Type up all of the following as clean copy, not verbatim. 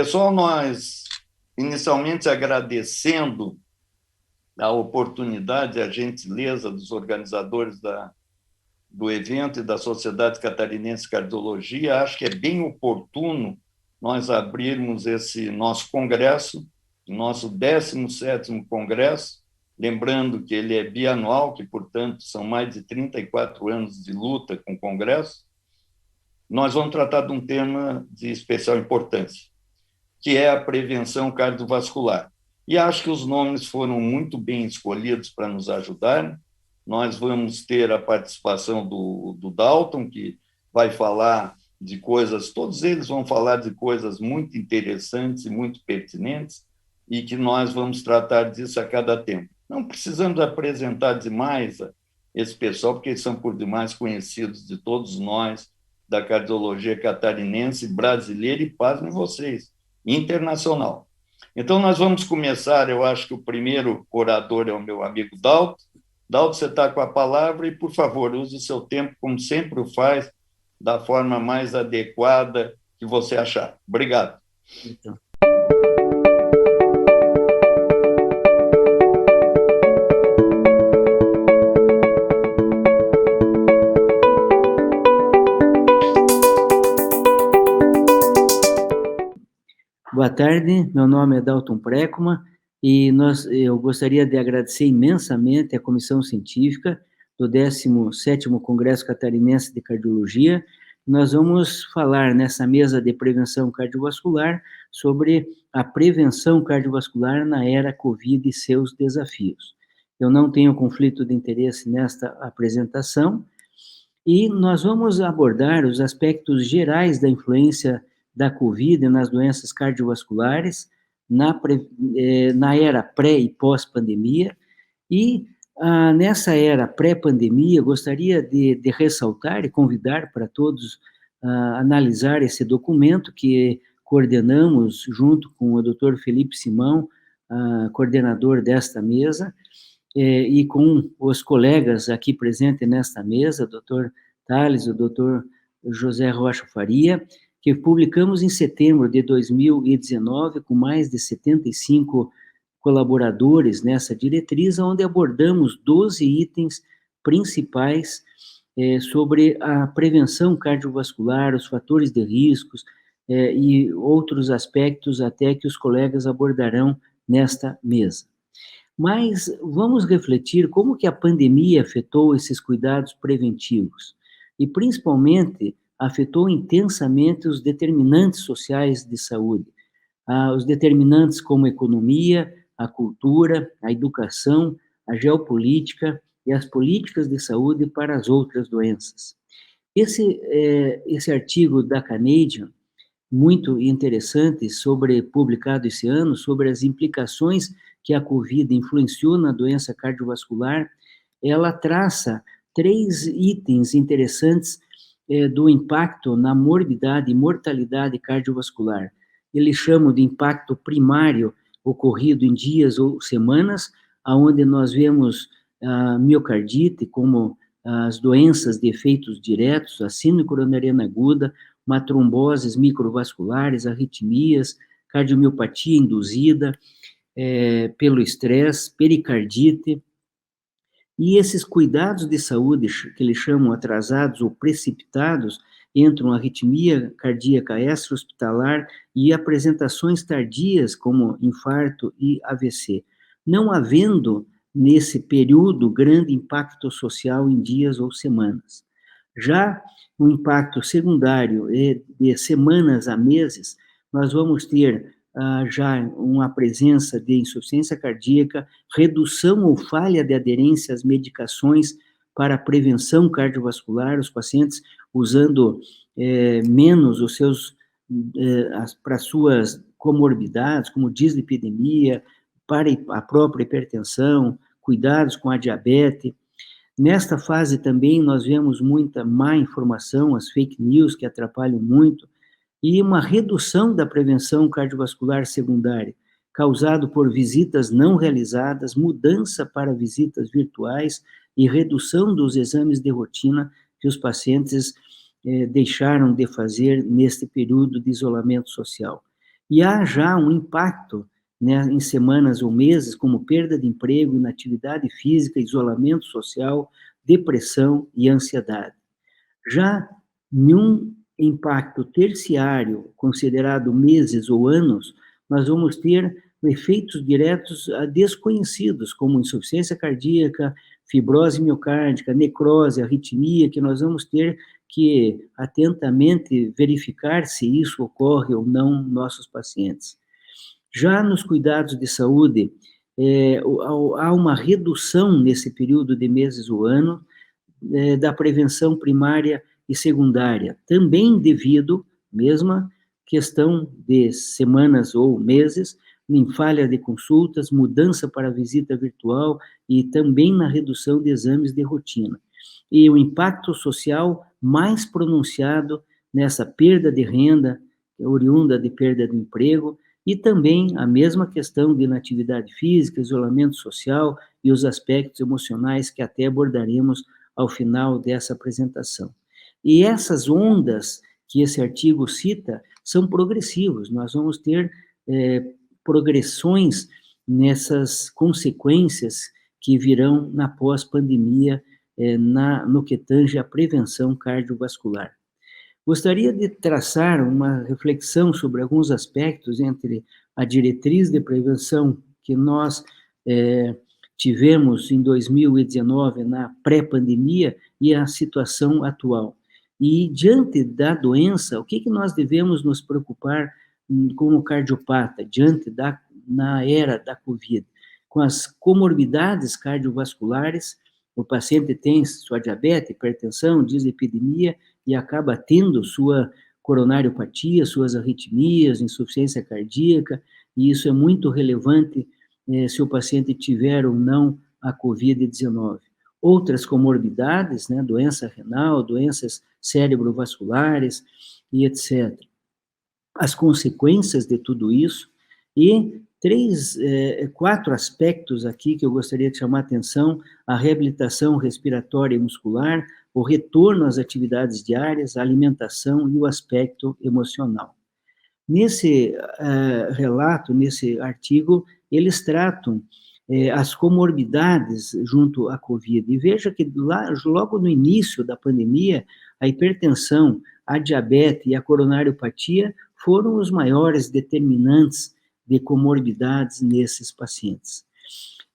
Pessoal, nós inicialmente agradecendo a oportunidade, a gentileza dos organizadores do evento e da Sociedade Catarinense de Cardiologia, acho que é bem oportuno nós abrirmos esse nosso congresso, nosso 17º congresso, lembrando que ele é bianual, que, portanto, são mais de 34 anos de luta com o congresso. Nós vamos tratar de um tema de especial importância, que é a prevenção cardiovascular. E acho que os nomes foram muito bem escolhidos para nos ajudar. Nós vamos ter a participação do Dalton, que vai falar de coisas, todos eles vão falar de coisas muito interessantes e muito pertinentes, e que nós vamos tratar disso a cada tempo. Não precisamos apresentar demais esse pessoal, porque eles são por demais conhecidos de todos nós, da cardiologia catarinense, brasileira e, pasmem vocês, internacional. Então, nós vamos começar, eu acho que o primeiro orador é o meu amigo Dalton. Dalton, você está com a palavra e, por favor, use o seu tempo, como sempre o faz, da forma mais adequada que você achar. Obrigado. Então. Boa tarde, meu nome é Dalton Precoma e eu gostaria de agradecer imensamente à Comissão Científica do 17º Congresso Catarinense de Cardiologia. Nós vamos falar nessa mesa de prevenção cardiovascular sobre a prevenção cardiovascular na era Covid e seus desafios. Eu não tenho conflito de interesse nesta apresentação e nós vamos abordar os aspectos gerais da influência da Covid nas doenças cardiovasculares, na era pré e pós-pandemia, e nessa era pré-pandemia, gostaria de ressaltar e convidar para todos analisar esse documento que coordenamos junto com o Dr. Felipe Simão, coordenador desta mesa, e com os colegas aqui presentes nesta mesa, o Dr. Thales, o Dr. José Rocha Faria, que publicamos em setembro de 2019, com mais de 75 colaboradores nessa diretriz, onde abordamos 12 itens principais sobre a prevenção cardiovascular, os fatores de riscos e outros aspectos até que os colegas abordarão nesta mesa. Mas vamos refletir como que a pandemia afetou esses cuidados preventivos e, principalmente, afetou intensamente os determinantes sociais de saúde, os determinantes como a economia, a cultura, a educação, a geopolítica e as políticas de saúde para as outras doenças. Esse artigo da Canadian, muito interessante, publicado esse ano, sobre as implicações que a Covid influenciou na doença cardiovascular, ela traça 3 itens interessantes do impacto na morbidade e mortalidade cardiovascular. Eles chamam de impacto primário ocorrido em dias ou semanas, onde nós vemos a miocardite, como as doenças de efeitos diretos, a síndrome coronariana aguda, uma tromboses microvasculares, arritmias, cardiomiopatia induzida pelo estresse, pericardite. E esses cuidados de saúde, que eles chamam atrasados ou precipitados, entram arritmia cardíaca extra-hospitalar e apresentações tardias, como infarto e AVC, não havendo, nesse período, grande impacto social em dias ou semanas. Já o impacto secundário de semanas a meses, nós vamos ter já uma presença de insuficiência cardíaca, redução ou falha de aderência às medicações para a prevenção cardiovascular, os pacientes usando menos os seus, para suas comorbidades, como dislipidemia, para a própria hipertensão, cuidados com a diabetes. Nesta fase também nós vemos muita má informação, as fake news que atrapalham muito, e uma redução da prevenção cardiovascular secundária, causado por visitas não realizadas, mudança para visitas virtuais e redução dos exames de rotina que os pacientes deixaram de fazer neste período de isolamento social. E há já um impacto, né, em semanas ou meses, como perda de emprego, inatividade física, isolamento social, depressão e ansiedade. Já num impacto terciário, considerado meses ou anos, nós vamos ter efeitos diretos desconhecidos, como insuficiência cardíaca, fibrose miocárdica, necrose, arritmia, que nós vamos ter que atentamente verificar se isso ocorre ou não nos nossos pacientes. Já nos cuidados de saúde, há uma redução nesse período de meses ou ano, da prevenção primária e secundária, também devido, mesma questão de semanas ou meses, em falha de consultas, mudança para visita virtual e também na redução de exames de rotina. E o impacto social mais pronunciado nessa perda de renda, oriunda de perda de emprego, e também a mesma questão de inatividade física, isolamento social e os aspectos emocionais que até abordaremos ao final dessa apresentação. E essas ondas que esse artigo cita são progressivos, nós vamos ter progressões nessas consequências que virão na pós-pandemia, no que tange à prevenção cardiovascular. Gostaria de traçar uma reflexão sobre alguns aspectos entre a diretriz de prevenção que nós tivemos em 2019, na pré-pandemia, e a situação atual. E, diante da doença, o que nós devemos nos preocupar como cardiopata, na era da Covid? Com as comorbidades cardiovasculares, o paciente tem sua diabetes, hipertensão, dislipidemia, e acaba tendo sua coronariopatia, suas arritmias, insuficiência cardíaca, e isso é muito relevante se o paciente tiver ou não a COVID-19. Outras comorbidades, né, doença renal, doenças cerebrovasculares e etc. As consequências de tudo isso e quatro aspectos aqui que eu gostaria de chamar a atenção: a reabilitação respiratória e muscular, o retorno às atividades diárias, a alimentação e o aspecto emocional. Nesse relato, nesse artigo, eles tratam as comorbidades junto à Covid. E veja que logo no início da pandemia, a hipertensão, a diabetes e a coronariopatia foram os maiores determinantes de comorbidades nesses pacientes.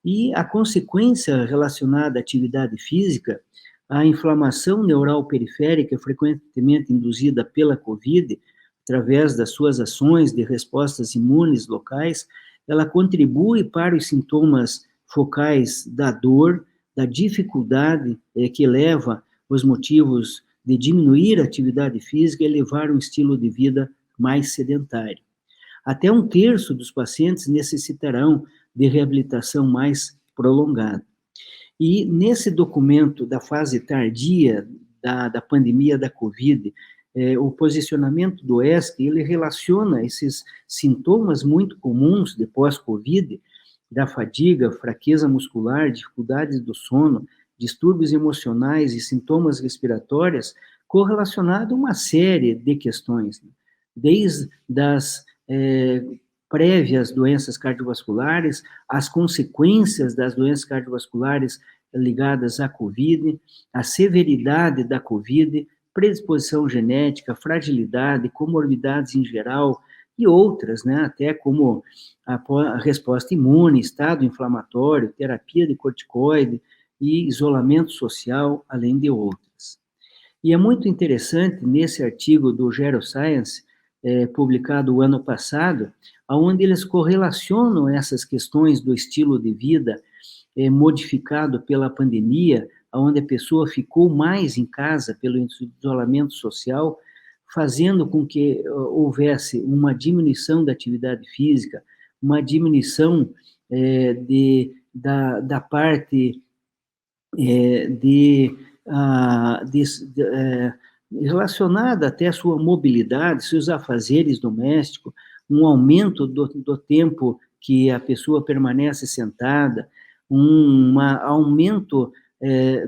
E a consequência relacionada à atividade física, a inflamação neural periférica frequentemente induzida pela Covid, através das suas ações de respostas imunes locais, ela contribui para os sintomas focais da dor, da dificuldade que leva os motivos de diminuir a atividade física e levar um estilo de vida mais sedentário. Até 1/3 dos pacientes necessitarão de reabilitação mais prolongada. E nesse documento da fase tardia da pandemia da Covid, o posicionamento do ESC, ele relaciona esses sintomas muito comuns de pós-Covid, da fadiga, fraqueza muscular, dificuldades do sono, distúrbios emocionais e sintomas respiratórios, correlacionado a uma série de questões, desde as prévias doenças cardiovasculares, as consequências das doenças cardiovasculares ligadas à Covid, a severidade da Covid, predisposição genética, fragilidade, comorbidades em geral e outras, né, até como a resposta imune, estado inflamatório, terapia de corticoide e isolamento social, além de outras. E é muito interessante, nesse artigo do Geroscience, publicado o ano passado, onde eles correlacionam essas questões do estilo de vida modificado pela pandemia, onde a pessoa ficou mais em casa pelo isolamento social, fazendo com que houvesse uma diminuição da atividade física, uma diminuição da parte relacionada até à sua mobilidade, seus afazeres domésticos, um aumento do tempo que a pessoa permanece sentada, um aumento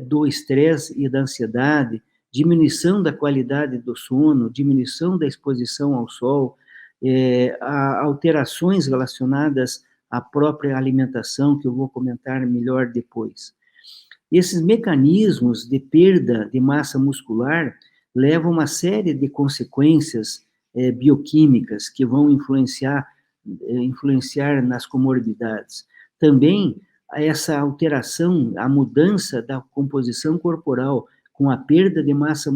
do estresse e da ansiedade, diminuição da qualidade do sono, diminuição da exposição ao sol, alterações relacionadas à própria alimentação, que eu vou comentar melhor depois. Esses mecanismos de perda de massa muscular levam a uma série de consequências bioquímicas que vão influenciar nas comorbidades. Também essa alteração, a mudança da composição corporal com a perda de massa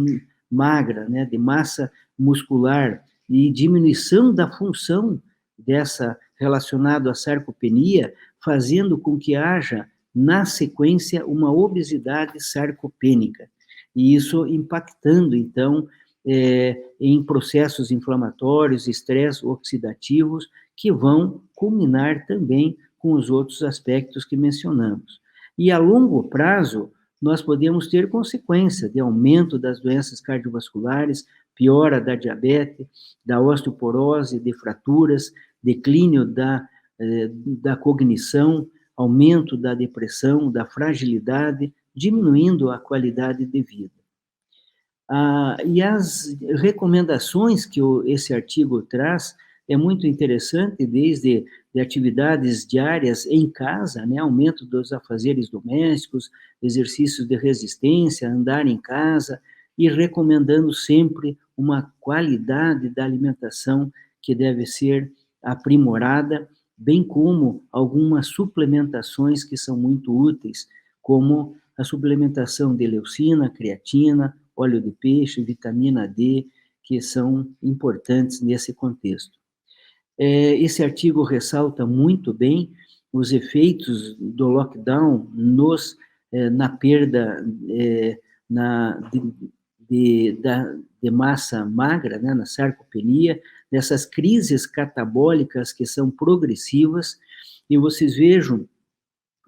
magra, né, de massa muscular e diminuição da função dessa relacionado à sarcopenia, fazendo com que haja na sequência uma obesidade sarcopênica, e isso impactando, então, em processos inflamatórios, estresse oxidativos, que vão culminar também com os outros aspectos que mencionamos. E a longo prazo, nós podemos ter consequência de aumento das doenças cardiovasculares, piora da diabetes, da osteoporose, de fraturas, declínio da cognição, aumento da depressão, da fragilidade, diminuindo a qualidade de vida. E as recomendações que esse artigo traz é muito interessante, desde de atividades diárias em casa, né, aumento dos afazeres domésticos, exercícios de resistência, andar em casa, e recomendando sempre uma qualidade da alimentação que deve ser aprimorada, bem como algumas suplementações que são muito úteis, como a suplementação de leucina, creatina, óleo de peixe, vitamina D, que são importantes nesse contexto. Esse artigo ressalta muito bem os efeitos do lockdown na perda de massa magra, né, na sarcopenia, dessas crises catabólicas que são progressivas, e vocês vejam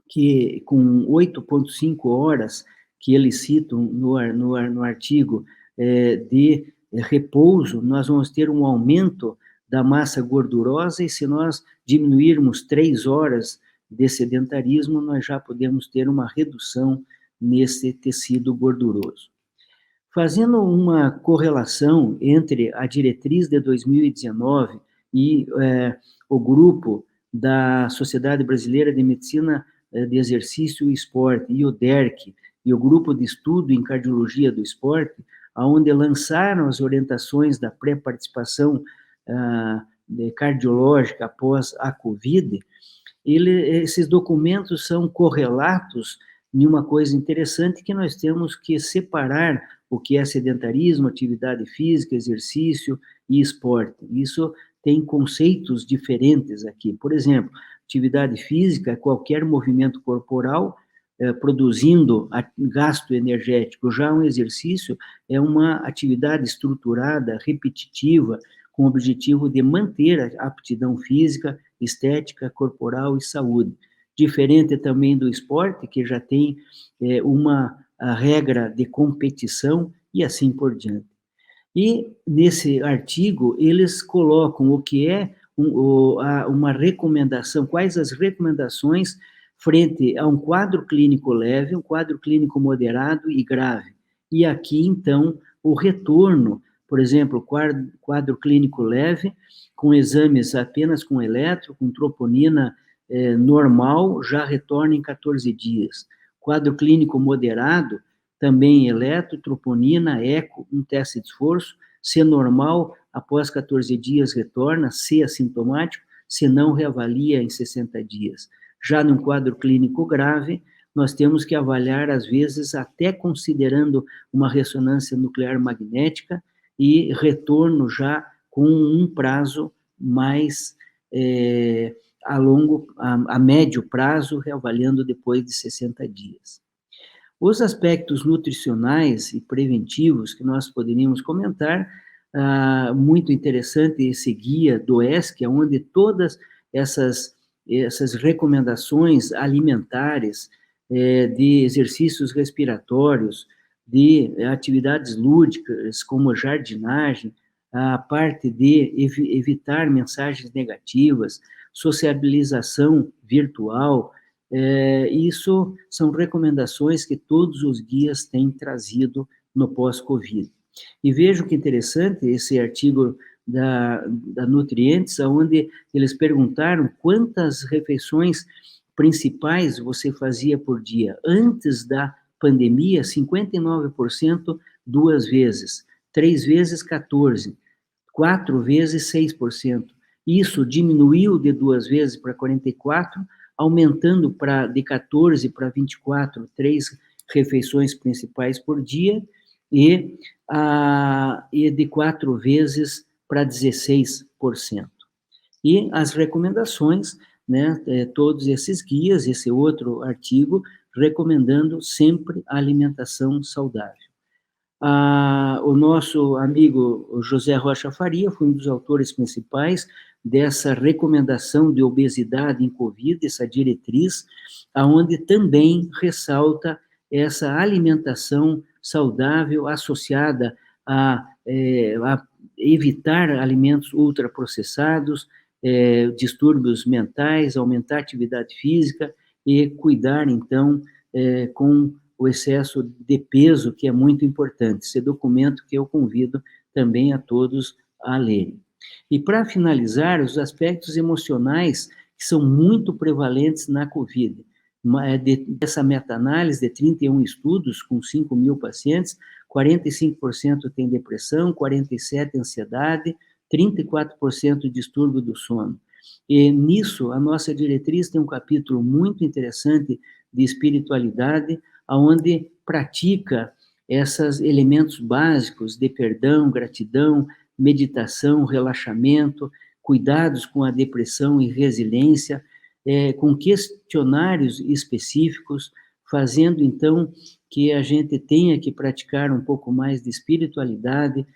que com 8,5 horas que eles citam no artigo de repouso, nós vamos ter um aumento da massa gordurosa, e se nós diminuirmos 3 horas de sedentarismo, nós já podemos ter uma redução nesse tecido gorduroso. Fazendo uma correlação entre a diretriz de 2019 e o grupo da Sociedade Brasileira de Medicina de Exercício e Esporte, e o DERC, e o grupo de estudo em cardiologia do esporte, onde lançaram as orientações da pré-participação cardiológica após a COVID, esses documentos são correlatos em uma coisa interessante, que nós temos que separar o que é sedentarismo, atividade física, exercício e esporte. Isso tem conceitos diferentes aqui. Por exemplo, atividade física é qualquer movimento corporal produzindo gasto energético. Já um exercício é uma atividade estruturada, repetitiva, com o objetivo de manter a aptidão física, estética, corporal e saúde. Diferente também do esporte, que já tem uma regra de competição e assim por diante. E nesse artigo, eles colocam o que é uma recomendação, quais as recomendações frente a um quadro clínico leve, um quadro clínico moderado e grave. E aqui, então, o retorno, por exemplo, quadro clínico leve, com exames apenas com eletro, com troponina normal, já retorna em 14 dias. Quadro clínico moderado, também eletro, troponina, eco, um teste de esforço. Se normal, após 14 dias retorna, se assintomático, se não, reavalia em 60 dias. Já num quadro clínico grave, nós temos que avaliar, às vezes, até considerando uma ressonância nuclear magnética, e retorno já com um prazo mais a médio prazo, reavaliando depois de 60 dias. Os aspectos nutricionais e preventivos que nós poderíamos comentar, muito interessante esse guia do ESC, onde todas essas recomendações alimentares, de exercícios respiratórios, de atividades lúdicas, como jardinagem, a parte de evitar mensagens negativas, sociabilização virtual, isso são recomendações que todos os guias têm trazido no pós-Covid. E vejo que interessante, esse artigo da Nutrientes, onde eles perguntaram quantas refeições principais você fazia por dia. Antes da pandemia, 59% 2 vezes, 3 vezes 14%, 4 vezes 6%. Isso diminuiu de 2 vezes para 44%, aumentando de 14 para 24, 3 refeições principais por dia, e de 4 vezes para 16%. E as recomendações, né, todos esses guias, esse outro artigo, recomendando sempre a alimentação saudável. O nosso amigo José Rocha Faria foi um dos autores principais dessa recomendação de obesidade em Covid, essa diretriz, aonde também ressalta essa alimentação saudável associada a evitar alimentos ultraprocessados, distúrbios mentais, aumentar a atividade física e cuidar, então, com o excesso de peso, que é muito importante. Esse documento que eu convido também a todos a lerem. E, para finalizar, os aspectos emocionais que são muito prevalentes na COVID. Dessa meta-análise de 31 estudos, com 5.000 pacientes, 45% tem depressão, 47% ansiedade, 34% distúrbio do sono. E nisso, a nossa diretriz tem um capítulo muito interessante de espiritualidade, onde pratica esses elementos básicos de perdão, gratidão, meditação, relaxamento, cuidados com a depressão e resiliência, com questionários específicos, fazendo, então, que a gente tenha que praticar um pouco mais de espiritualidade,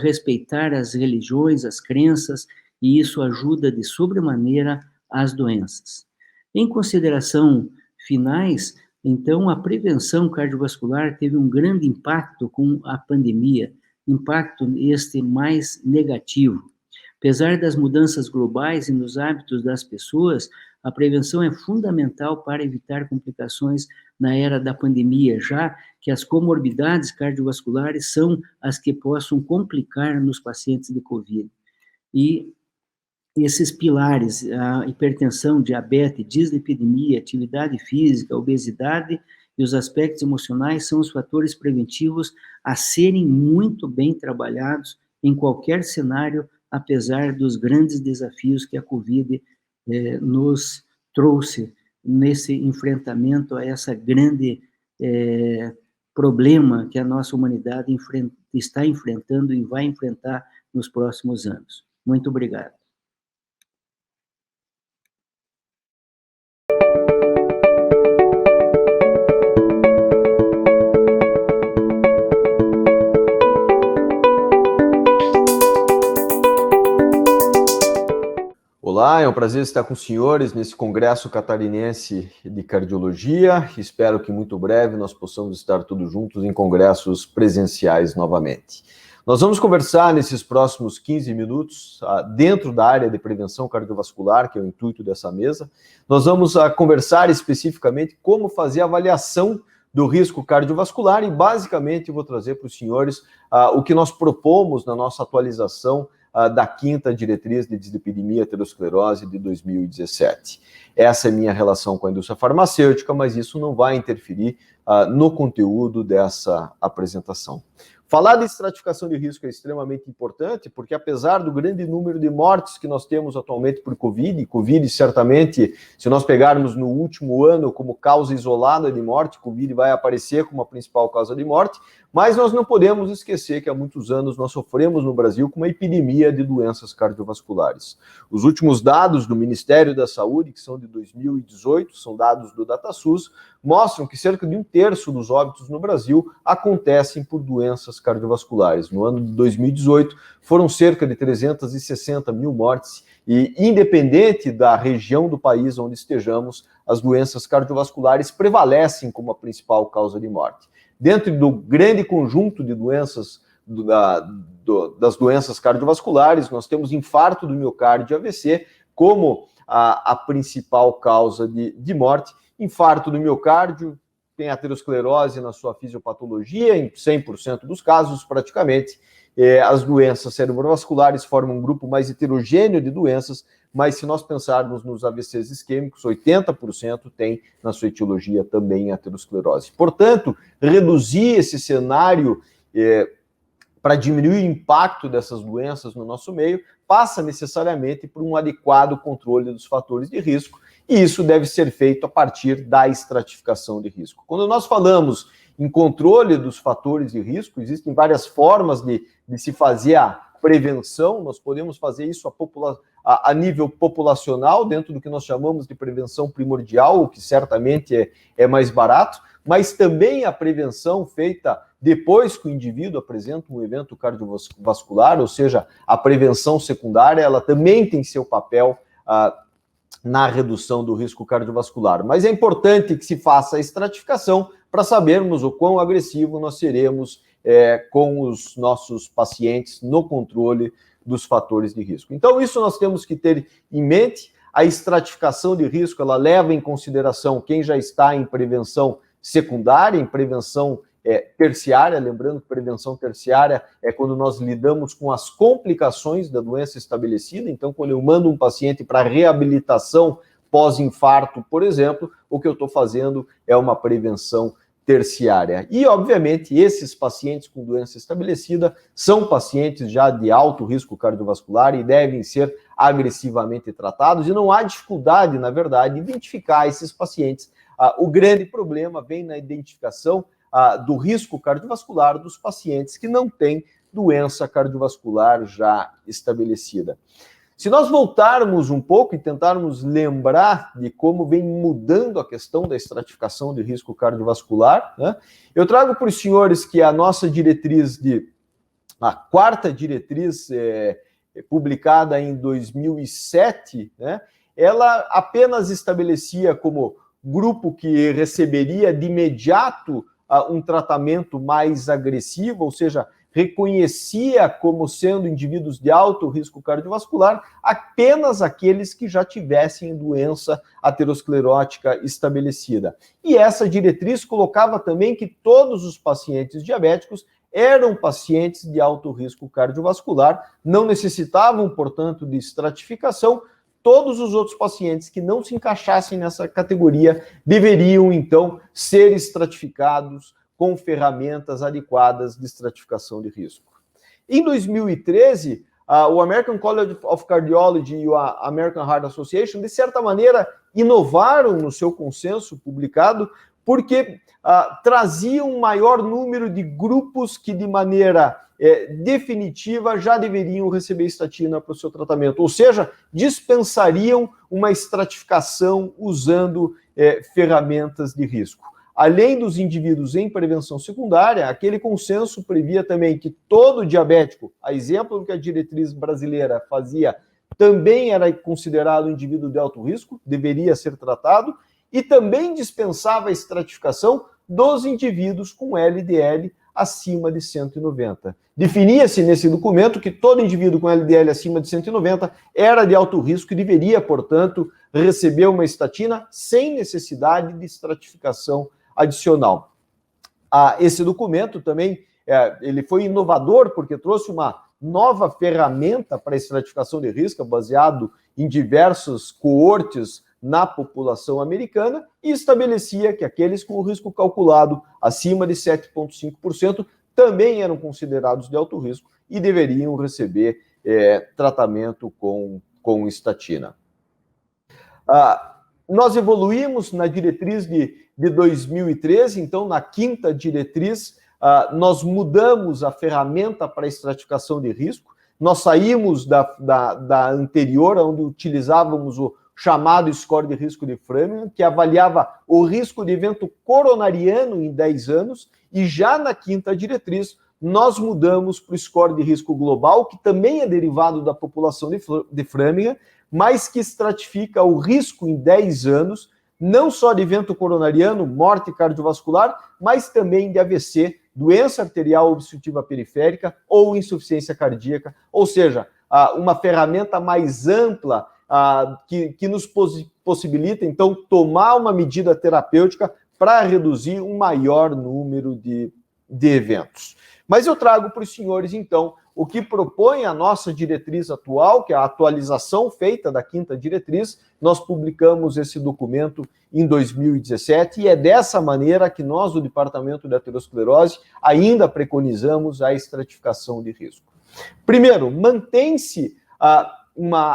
respeitar as religiões, as crenças, e isso ajuda de sobremaneira as doenças. Em consideração finais, então, a prevenção cardiovascular teve um grande impacto com a pandemia, impacto este mais negativo. Apesar das mudanças globais e nos hábitos das pessoas, a prevenção é fundamental para evitar complicações na era da pandemia, já que as comorbidades cardiovasculares são as que possam complicar nos pacientes de COVID. E esses pilares, a hipertensão, diabetes, dislipidemia, atividade física, obesidade e os aspectos emocionais são os fatores preventivos a serem muito bem trabalhados em qualquer cenário, apesar dos grandes desafios que a Covid nos trouxe nesse enfrentamento a essa grande problema que a nossa humanidade está enfrentando e vai enfrentar nos próximos anos. Muito obrigado. Olá, é um prazer estar com os senhores nesse Congresso Catarinense de Cardiologia. Espero que muito breve nós possamos estar todos juntos em congressos presenciais novamente. Nós vamos conversar nesses próximos 15 minutos, dentro da área de prevenção cardiovascular, que é o intuito dessa mesa. Nós vamos conversar especificamente como fazer a avaliação do risco cardiovascular e, basicamente, eu vou trazer para os senhores o que nós propomos na nossa atualização da 5ª Diretriz de Dislipidemia e Aterosclerose de 2017. Essa é minha relação com a indústria farmacêutica, mas isso não vai interferir no conteúdo dessa apresentação. Falar de estratificação de risco é extremamente importante, porque apesar do grande número de mortes que nós temos atualmente por Covid certamente, se nós pegarmos no último ano como causa isolada de morte, Covid vai aparecer como a principal causa de morte, mas nós não podemos esquecer que há muitos anos nós sofremos no Brasil com uma epidemia de doenças cardiovasculares. Os últimos dados do Ministério da Saúde, que são de 2018, são dados do DataSUS, mostram que cerca de 1/3 dos óbitos no Brasil acontecem por doenças cardiovasculares. No ano de 2018, foram cerca de 360 mil mortes e, independente da região do país onde estejamos, as doenças cardiovasculares prevalecem como a principal causa de morte. Dentro do grande conjunto de doenças, das doenças cardiovasculares, nós temos infarto do miocárdio e AVC como a principal causa de morte. Infarto do miocárdio tem aterosclerose na sua fisiopatologia, em 100% dos casos praticamente, as doenças cerebrovasculares formam um grupo mais heterogêneo de doenças, mas se nós pensarmos nos AVCs isquêmicos, 80% tem na sua etiologia também aterosclerose. Portanto, reduzir esse cenário para diminuir o impacto dessas doenças no nosso meio passa necessariamente por um adequado controle dos fatores de risco, e isso deve ser feito a partir da estratificação de risco. Quando nós falamos em controle dos fatores de risco, existem várias formas de se fazer a prevenção. Nós podemos fazer isso a nível populacional, dentro do que nós chamamos de prevenção primordial, o que certamente é mais barato, mas também a prevenção feita depois que o indivíduo apresenta um evento cardiovascular, ou seja, a prevenção secundária, ela também tem seu papel na redução do risco cardiovascular. Mas é importante que se faça a estratificação para sabermos o quão agressivo nós seremos com os nossos pacientes no controle dos fatores de risco. Então, isso nós temos que ter em mente. A estratificação de risco, ela leva em consideração quem já está em prevenção secundária, em prevenção terciária. Lembrando que prevenção terciária é quando nós lidamos com as complicações da doença estabelecida. Então, quando eu mando um paciente para reabilitação pós-infarto, por exemplo, o que eu estou fazendo é uma prevenção terciária. E, obviamente, esses pacientes com doença estabelecida são pacientes já de alto risco cardiovascular e devem ser agressivamente tratados, e não há dificuldade, na verdade, de identificar esses pacientes. O grande problema vem na identificação do risco cardiovascular dos pacientes que não têm doença cardiovascular já estabelecida. Se nós voltarmos um pouco e tentarmos lembrar de como vem mudando a questão da estratificação de risco cardiovascular, né, eu trago para os senhores que a nossa diretriz a quarta diretriz publicada em 2007, né, ela apenas estabelecia como grupo que receberia de imediato um tratamento mais agressivo, ou seja, reconhecia como sendo indivíduos de alto risco cardiovascular apenas aqueles que já tivessem doença aterosclerótica estabelecida. E essa diretriz colocava também que todos os pacientes diabéticos eram pacientes de alto risco cardiovascular, não necessitavam, portanto, de estratificação. Todos os outros pacientes que não se encaixassem nessa categoria deveriam, então, ser estratificados com ferramentas adequadas de estratificação de risco. Em 2013, o American College of Cardiology e a American Heart Association, de certa maneira, inovaram no seu consenso publicado, porque traziam um maior número de grupos que, de maneira definitiva, já deveriam receber estatina para o seu tratamento, ou seja, dispensariam uma estratificação usando ferramentas de risco. Além dos indivíduos em prevenção secundária, aquele consenso previa também que todo diabético, a exemplo do que a diretriz brasileira fazia, também era considerado um indivíduo de alto risco, deveria ser tratado, e também dispensava a estratificação dos indivíduos com LDL acima de 190. Definia-se nesse documento que todo indivíduo com LDL acima de 190 era de alto risco e deveria, portanto, receber uma estatina sem necessidade de estratificação adicional. Esse documento também ele foi inovador porque trouxe uma nova ferramenta para a estratificação de risco, baseado em diversos coortes na população americana, e estabelecia que aqueles com o risco calculado acima de 7,5% também eram considerados de alto risco e deveriam receber tratamento com estatina. Nós evoluímos na diretriz de 2013, então, na quinta diretriz, nós mudamos a ferramenta para a estratificação de risco. Nós saímos da anterior, onde utilizávamos o chamado score de risco de Framingham, que avaliava o risco de evento coronariano em 10 anos, e já na quinta diretriz, nós mudamos para o score de risco global, que também é derivado da população de Framingham, mas que estratifica o risco em 10 anos, não só de evento coronariano, morte cardiovascular, mas também de AVC, doença arterial obstrutiva periférica ou insuficiência cardíaca, ou seja, uma ferramenta mais ampla que nos possibilita, então, tomar uma medida terapêutica para reduzir um maior número de eventos. Mas eu trago para os senhores, então, o que propõe a nossa diretriz atual, que é a atualização feita da 5ª diretriz. Nós publicamos esse documento em 2017 e é dessa maneira que nós, do Departamento de Aterosclerose, ainda preconizamos a estratificação de risco. Primeiro, mantém-se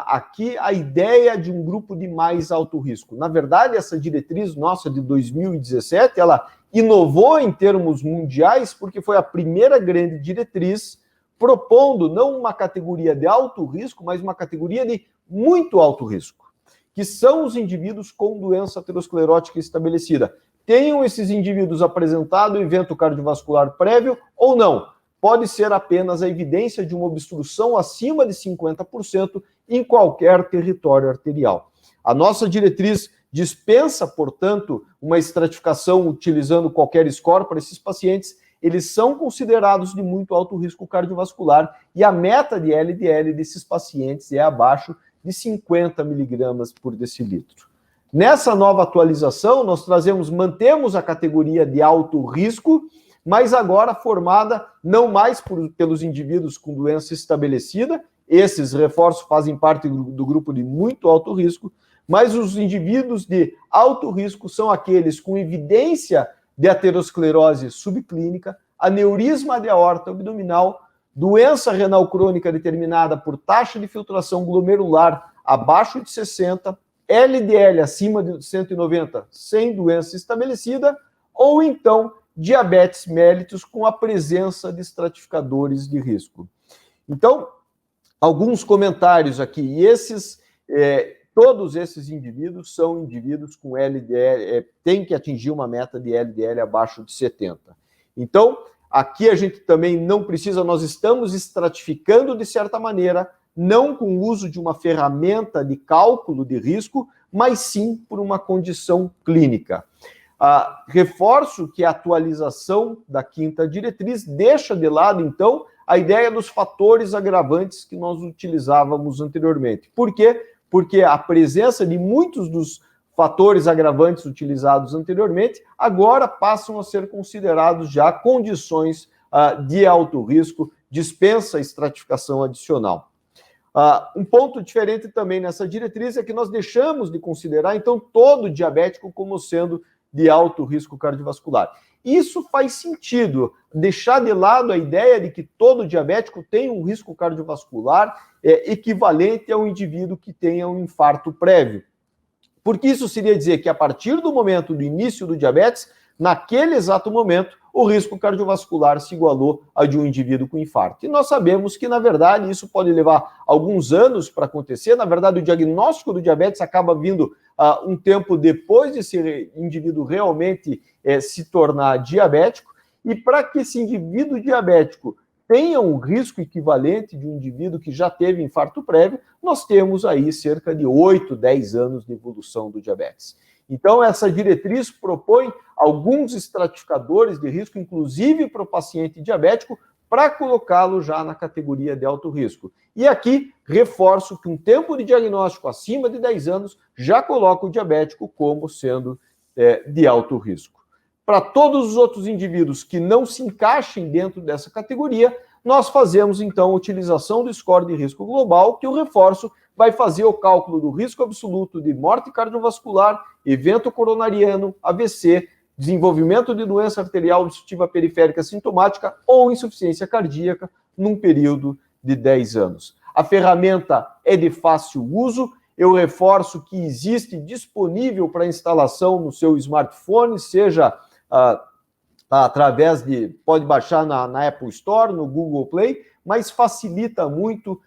aqui a ideia de um grupo de mais alto risco. Na verdade, essa diretriz nossa de 2017, ela inovou em termos mundiais, porque foi a primeira grande diretriz propondo não uma categoria de alto risco, mas uma categoria de muito alto risco, que são os indivíduos com doença aterosclerótica estabelecida. Tenham esses indivíduos apresentado evento cardiovascular prévio ou não. Pode ser apenas a evidência de uma obstrução acima de 50% em qualquer território arterial. A nossa diretriz dispensa, portanto, uma estratificação utilizando qualquer score para esses pacientes. Eles são considerados de muito alto risco cardiovascular e a meta de LDL desses pacientes é abaixo de 50 miligramas por decilitro. Nessa nova atualização, nós mantemos a categoria de alto risco, mas agora formada não mais pelos indivíduos com doença estabelecida, esses reforços fazem parte do grupo de muito alto risco, mas os indivíduos de alto risco são aqueles com evidência de aterosclerose subclínica, aneurisma de aorta abdominal, doença renal crônica determinada por taxa de filtração glomerular abaixo de 60, LDL acima de 190 sem doença estabelecida, ou então diabetes mellitus com a presença de estratificadores de risco. Então, alguns comentários aqui. E todos esses indivíduos são indivíduos com LDL, tem que atingir uma meta de LDL abaixo de 70. Então, aqui a gente também não precisa, nós estamos estratificando de certa maneira, não com o uso de uma ferramenta de cálculo de risco, mas sim por uma condição clínica. Reforço que a atualização da 5ª diretriz deixa de lado, então, a ideia dos fatores agravantes que nós utilizávamos anteriormente. Por quê? Porque a presença de muitos dos fatores agravantes utilizados anteriormente agora passam a ser considerados já condições de alto risco, dispensa estratificação adicional. Um ponto diferente também nessa diretriz é que nós deixamos de considerar, então, todo diabético como sendo de alto risco cardiovascular. Isso faz sentido, deixar de lado a ideia de que todo diabético tem um risco cardiovascular equivalente ao indivíduo que tenha um infarto prévio. Porque isso seria dizer que a partir do momento do início do diabetes, naquele exato momento, o risco cardiovascular se igualou ao de um indivíduo com infarto. E nós sabemos que, na verdade, isso pode levar alguns anos para acontecer. Na verdade, o diagnóstico do diabetes acaba vindo um tempo depois de esse indivíduo realmente se tornar diabético. E para que esse indivíduo diabético tenha um risco equivalente de um indivíduo que já teve infarto prévio, nós temos aí cerca de 8, 10 anos de evolução do diabetes. Então, essa diretriz propõe alguns estratificadores de risco, inclusive para o paciente diabético, para colocá-lo já na categoria de alto risco. E aqui, reforço que um tempo de diagnóstico acima de 10 anos já coloca o diabético como sendo de alto risco. Para todos os outros indivíduos que não se encaixem dentro dessa categoria, nós fazemos, então, a utilização do score de risco global, que eu reforço, vai fazer o cálculo do risco absoluto de morte cardiovascular, evento coronariano, AVC, desenvolvimento de doença arterial obstrutiva periférica sintomática ou insuficiência cardíaca num período de 10 anos. A ferramenta é de fácil uso, eu reforço que existe disponível para instalação no seu smartphone, seja através pode baixar na Apple Store, no Google Play, mas facilita muito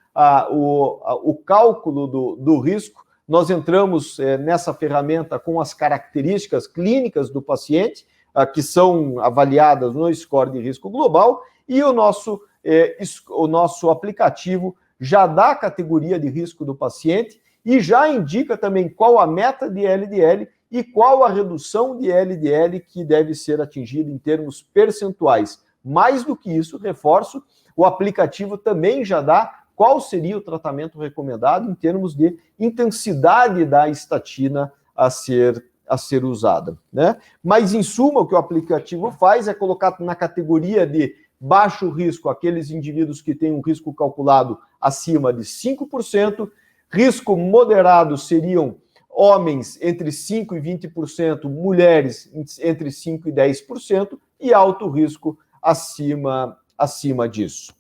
o cálculo do risco. Nós entramos nessa ferramenta com as características clínicas do paciente, que são avaliadas no score de risco global, e o nosso aplicativo já dá a categoria de risco do paciente e já indica também qual a meta de LDL e qual a redução de LDL que deve ser atingida em termos percentuais. Mais do que isso, reforço, o aplicativo também já dá qual seria o tratamento recomendado em termos de intensidade da estatina a ser usada, né? Mas, em suma, o que o aplicativo faz é colocar na categoria de baixo risco, aqueles indivíduos que têm um risco calculado acima de 5%, risco moderado seriam homens entre 5% e 20%, mulheres entre 5% e 10%, e alto risco acima disso.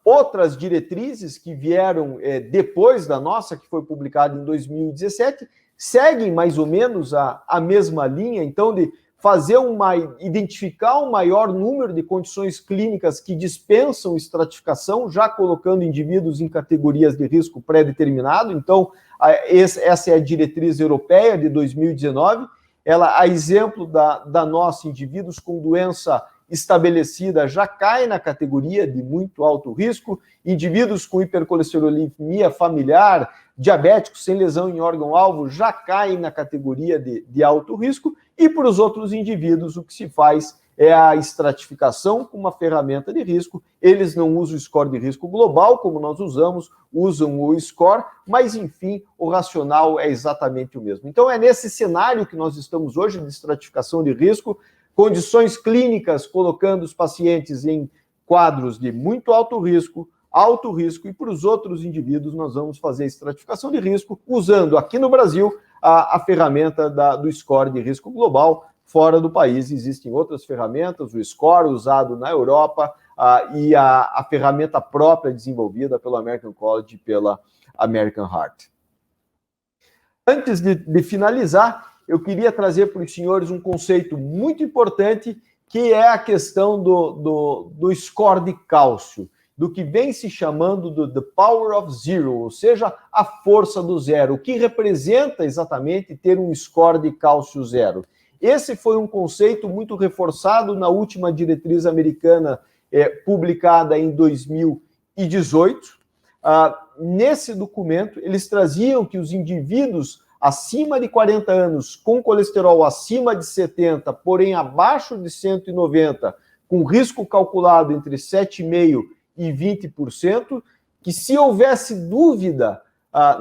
Outras diretrizes que vieram depois da nossa, que foi publicada em 2017, seguem mais ou menos a mesma linha, então, de identificar um maior número de condições clínicas que dispensam estratificação, já colocando indivíduos em categorias de risco pré-determinado. Então, essa é a diretriz europeia de 2019. Ela, a exemplo da nossa, indivíduos com doença estabelecida já cai na categoria de muito alto risco, indivíduos com hipercolesterolemia familiar, diabéticos sem lesão em órgão-alvo já caem na categoria de alto risco, e para os outros indivíduos o que se faz é a estratificação com uma ferramenta de risco. Eles não usam o score de risco global, como nós usamos, usam o score, mas, enfim, o racional é exatamente o mesmo. Então, é nesse cenário que nós estamos hoje, de estratificação de risco, condições clínicas colocando os pacientes em quadros de muito alto risco, e para os outros indivíduos nós vamos fazer estratificação de risco usando, aqui no Brasil, a ferramenta do score de risco global. Fora do país existem outras ferramentas, o score usado na Europa e a ferramenta própria desenvolvida pelo American College e pela American Heart. Antes de finalizar, eu queria trazer para os senhores um conceito muito importante, que é a questão do score de cálcio, do que vem se chamando do The Power of Zero, ou seja, a força do zero, o que representa exatamente ter um score de cálcio zero. Esse foi um conceito muito reforçado na última diretriz americana publicada em 2018. Nesse documento, eles traziam que os indivíduos acima de 40 anos, com colesterol acima de 70, porém abaixo de 190, com risco calculado entre 7,5% e 20%, que se houvesse dúvida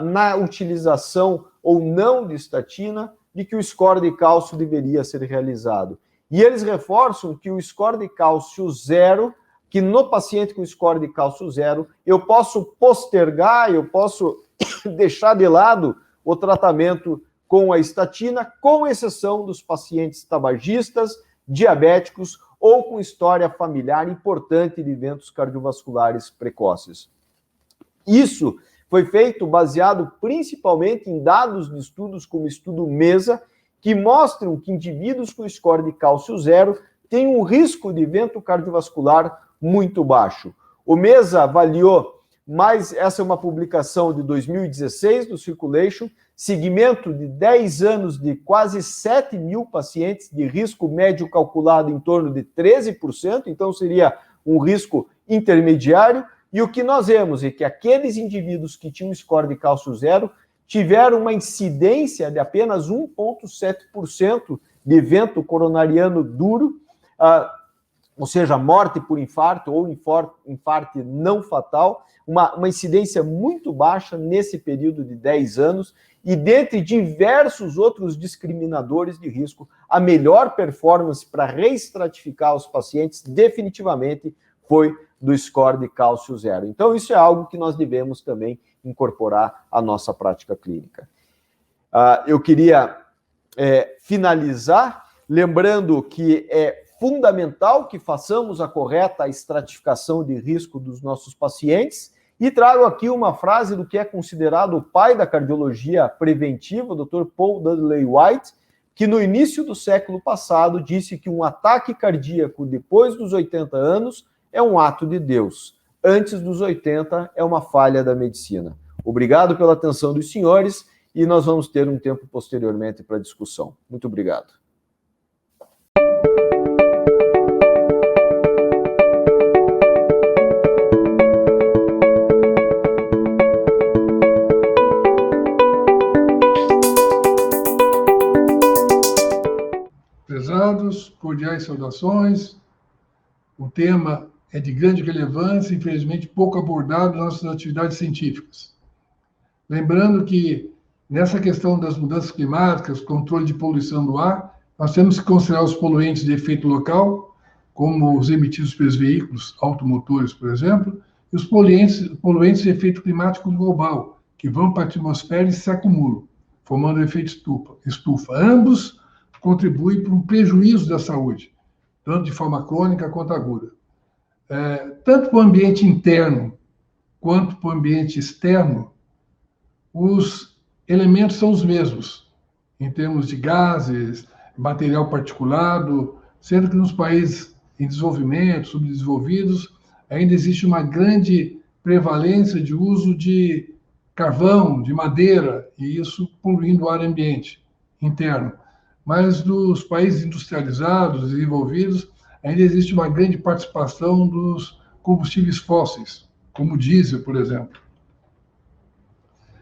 na utilização ou não de estatina, de que o score de cálcio deveria ser realizado. E eles reforçam que o score de cálcio zero, que no paciente com score de cálcio zero, eu posso postergar, eu posso deixar de lado o tratamento com a estatina, com exceção dos pacientes tabagistas, diabéticos ou com história familiar importante de eventos cardiovasculares precoces. Isso foi feito baseado principalmente em dados de estudos como o estudo MESA, que mostram que indivíduos com score de cálcio zero têm um risco de evento cardiovascular muito baixo. O MESA avaliou, mas essa é uma publicação de 2016 do Circulation, segmento de 10 anos de quase 7 mil pacientes de risco médio calculado em torno de 13%, então seria um risco intermediário, e o que nós vemos é que aqueles indivíduos que tinham score de cálcio zero tiveram uma incidência de apenas 1,7% de evento coronariano duro, ou seja, morte por infarto ou infarto não fatal, uma incidência muito baixa nesse período de 10 anos, e dentre diversos outros discriminadores de risco, a melhor performance para reestratificar os pacientes definitivamente foi do score de cálcio zero. Então, isso é algo que nós devemos também incorporar à nossa prática clínica. Eu queria finalizar lembrando que é fundamental que façamos a correta estratificação de risco dos nossos pacientes, e trago aqui uma frase do que é considerado o pai da cardiologia preventiva, o Dr. Paul Dudley White, que no início do século passado disse que um ataque cardíaco depois dos 80 anos é um ato de Deus. Antes dos 80 é uma falha da medicina. Obrigado pela atenção dos senhores, e nós vamos ter um tempo posteriormente para discussão. Muito obrigado. Prezados, cordiais saudações. O tema é de grande relevância, infelizmente pouco abordado nas nossas atividades científicas. Lembrando que, nessa questão das mudanças climáticas, controle de poluição do ar, nós temos que considerar os poluentes de efeito local, como os emitidos pelos veículos automotores, por exemplo, e os poluentes de efeito climático global, que vão para a atmosfera e se acumulam, formando o efeito estufa. Ambos contribuem para um prejuízo da saúde, tanto de forma crônica quanto aguda. Tanto para o ambiente interno quanto para o ambiente externo, os elementos são os mesmos, em termos de gases, material particulado, sendo que nos países em desenvolvimento, subdesenvolvidos, ainda existe uma grande prevalência de uso de carvão, de madeira, e isso poluindo o ar ambiente interno. Mas nos países industrializados, desenvolvidos, ainda existe uma grande participação dos combustíveis fósseis, como o diesel, por exemplo.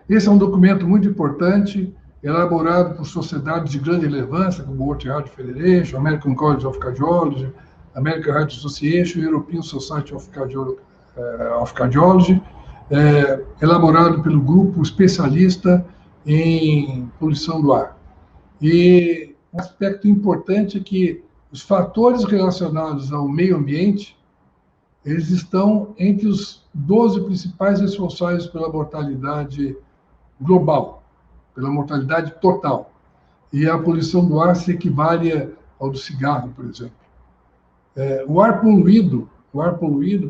Esse é um documento muito importante, elaborado por sociedades de grande relevância, como o World Heart Federation, American College of Cardiology, American Heart Association, European Society of Cardiology, elaborado pelo grupo especialista em poluição do ar. E um aspecto importante é que os fatores relacionados ao meio ambiente, eles estão entre os 12 principais responsáveis pela mortalidade global, pela mortalidade total. E a poluição do ar se equivale ao do cigarro, por exemplo. O ar poluído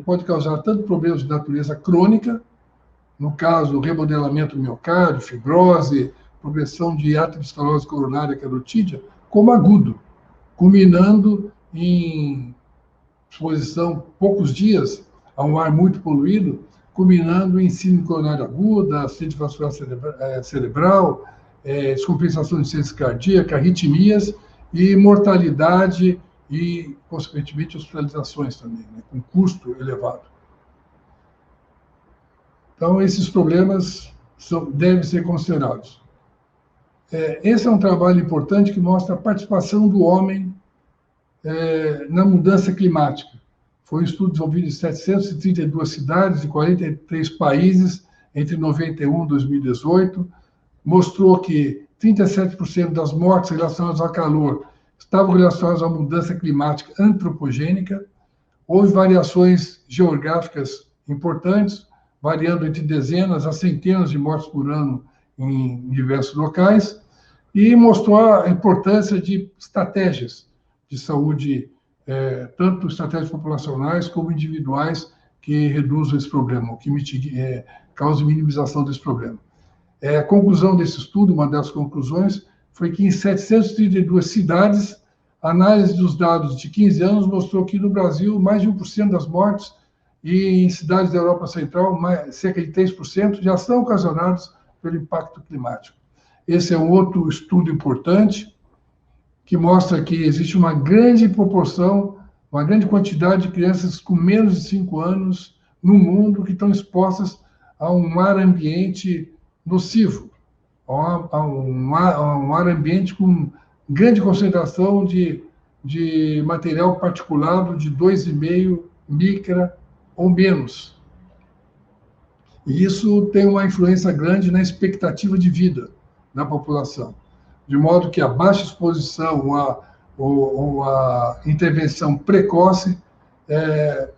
pode causar tanto problemas de natureza crônica, no caso, remodelamento do miocárdio, fibrose, progressão de aterosclerose coronária carotídea, como agudo, culminando em exposição poucos dias a um ar muito poluído, culminando em síndrome coronária aguda, acidente vascular cerebral, descompensação de ciência cardíaca, arritmias e mortalidade e, consequentemente, hospitalizações também, né, com custo elevado. Então, esses problemas devem ser considerados. Esse é um trabalho importante que mostra a participação do homem na mudança climática. Foi um estudo desenvolvido em 732 cidades e 43 países entre 91 e 2018. Mostrou que 37% das mortes relacionadas ao calor estavam relacionadas à mudança climática antropogênica. Houve variações geográficas importantes, variando entre dezenas a centenas de mortes por ano em diversos locais, e mostrou a importância de estratégias de saúde, tanto estratégias populacionais como individuais, que reduzam esse problema, que causem minimização desse problema. A conclusão desse estudo, uma das conclusões, foi que em 732 cidades, a análise dos dados de 15 anos mostrou que no Brasil, mais de 1% das mortes, e em cidades da Europa Central, cerca de 3%, já são ocasionados pelo impacto climático. Esse é um outro estudo importante, que mostra que existe uma grande proporção, uma grande quantidade de crianças com menos de 5 anos no mundo que estão expostas a um ar ambiente nocivo, a um ar ambiente com grande concentração de material particulado de 2,5 micra ou menos. E isso tem uma influência grande na expectativa de vida da população, de modo que a baixa exposição ou a intervenção precoce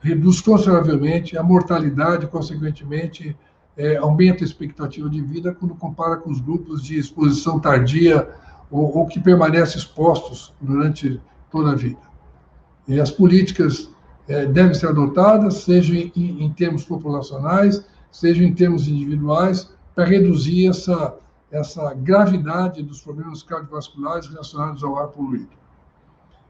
reduz consideravelmente a mortalidade, consequentemente, aumenta a expectativa de vida quando compara com os grupos de exposição tardia ou que permanecem expostos durante toda a vida. E as políticas devem ser adotadas, seja em termos populacionais, seja em termos individuais, para reduzir essa gravidade dos problemas cardiovasculares relacionados ao ar poluído.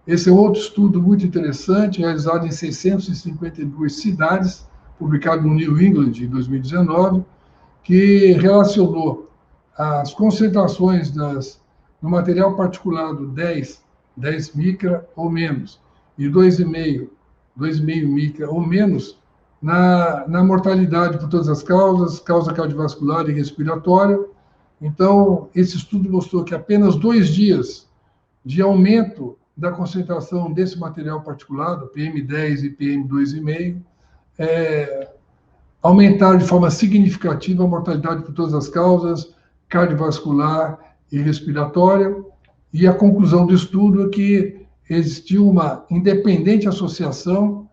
Esse é outro estudo muito interessante, realizado em 652 cidades, publicado no New England, em 2019, que relacionou as concentrações no material particulado 10 micra ou menos, e 2,5 micra ou menos, na mortalidade por todas as causas, causa cardiovascular e respiratória. Então, esse estudo mostrou que apenas 2 dias de aumento da concentração desse material particulado, PM10 e PM2,5, aumentaram de forma significativa a mortalidade por todas as causas, cardiovascular e respiratória, e a conclusão do estudo é que existiu uma independente associação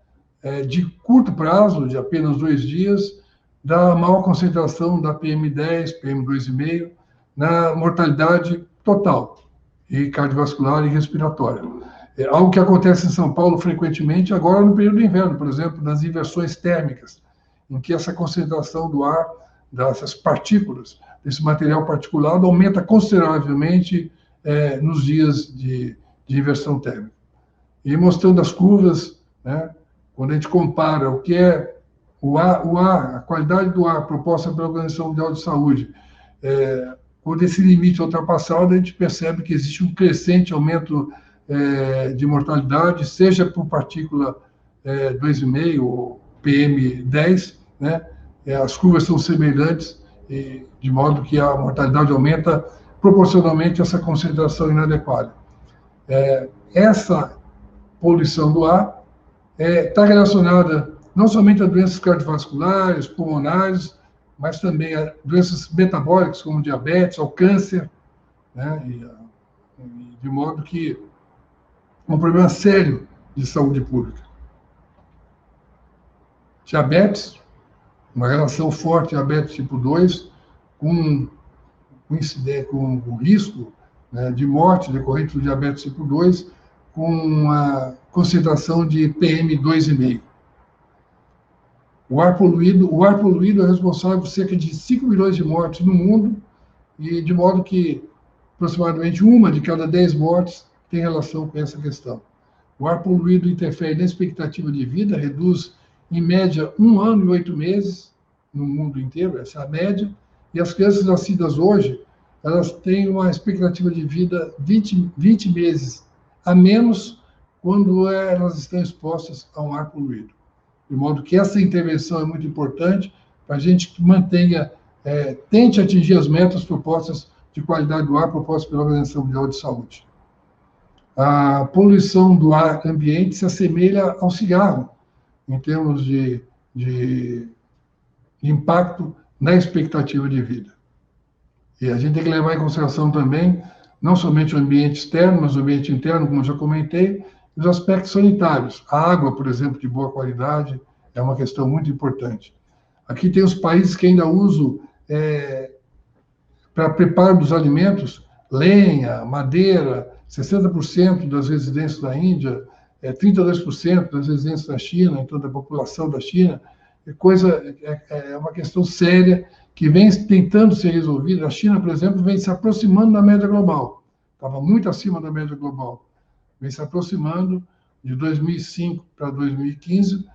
de curto prazo, de apenas 2 dias, da maior concentração da PM10, PM2,5, na mortalidade total, e cardiovascular e respiratória. É algo que acontece em São Paulo frequentemente, agora no período do inverno, por exemplo, nas inversões térmicas, em que essa concentração do ar, dessas partículas, desse material particulado, aumenta consideravelmente nos dias de inversão térmica. E mostrando as curvas, né, quando a gente compara o que é o ar, a qualidade do ar proposta pela Organização Mundial de Saúde, quando esse limite é ultrapassado, a gente percebe que existe um crescente aumento de mortalidade, seja por partícula 2,5 ou PM10, né? As curvas são semelhantes, de modo que a mortalidade aumenta proporcionalmente a essa concentração inadequada. Essa poluição do ar está relacionada não somente a doenças cardiovasculares, pulmonares, mas também a doenças metabólicas, como diabetes, ao câncer, né? De modo que é um problema sério de saúde pública. Diabetes, uma relação forte diabetes tipo 2, com risco, né, de morte decorrente do diabetes tipo 2, com uma concentração de PM2,5. O ar poluído é responsável por cerca de 5 milhões de mortes no mundo, e de modo que aproximadamente 1 de cada 10 mortes tem relação com essa questão. O ar poluído interfere na expectativa de vida, reduz, em média, 1 ano e 8 meses no mundo inteiro, essa é a média, e as crianças nascidas hoje, elas têm uma expectativa de vida 20 meses a menos quando elas estão expostas a um ar poluído. De modo que essa intervenção é muito importante para a gente que mantenha, tente atingir as metas propostas de qualidade do ar propostas pela Organização Mundial de Saúde. A poluição do ar ambiente se assemelha ao cigarro, em termos de impacto na expectativa de vida. E a gente tem que levar em consideração também, não somente o ambiente externo, mas o ambiente interno, como eu já comentei, e os aspectos sanitários. A água, por exemplo, de boa qualidade, é uma questão muito importante. Aqui tem os países que ainda usam, para preparo dos alimentos, lenha, madeira, 60% das residências da Índia, 32% das residências da China, então da população da China, é uma questão séria que vem tentando ser resolvida. A China, por exemplo, vem se aproximando da média global. Estava muito acima da média global. Vem se aproximando. De 2005 para 2015,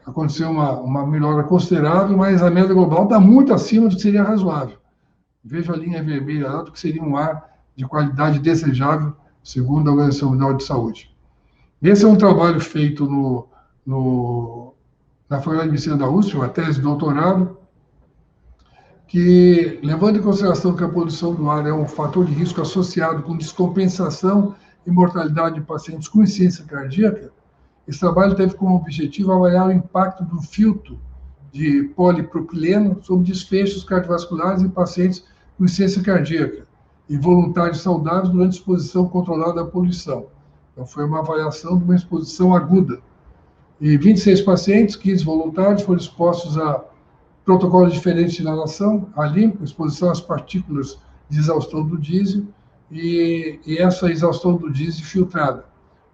aconteceu uma melhora considerável, mas a média global está muito acima do que seria razoável. Veja a linha vermelha lá do que seria um ar de qualidade desejável, segundo a Organização Mundial de Saúde. Esse é um trabalho feito na Faculdade de Medicina da USP, uma tese de doutorado, que, levando em consideração que a poluição do ar é um fator de risco associado com descompensação e mortalidade de pacientes com insuficiência cardíaca, esse trabalho teve como objetivo avaliar o impacto do filtro de polipropileno sobre desfechos cardiovasculares em pacientes com insuficiência cardíaca e voluntários saudáveis durante exposição controlada à poluição. Então, foi uma avaliação de uma exposição aguda. E 26 pacientes, 15 voluntários, foram expostos a protocolos diferentes de inalação, a limpo, exposição às partículas de exaustão do diesel e essa exaustão do diesel filtrada.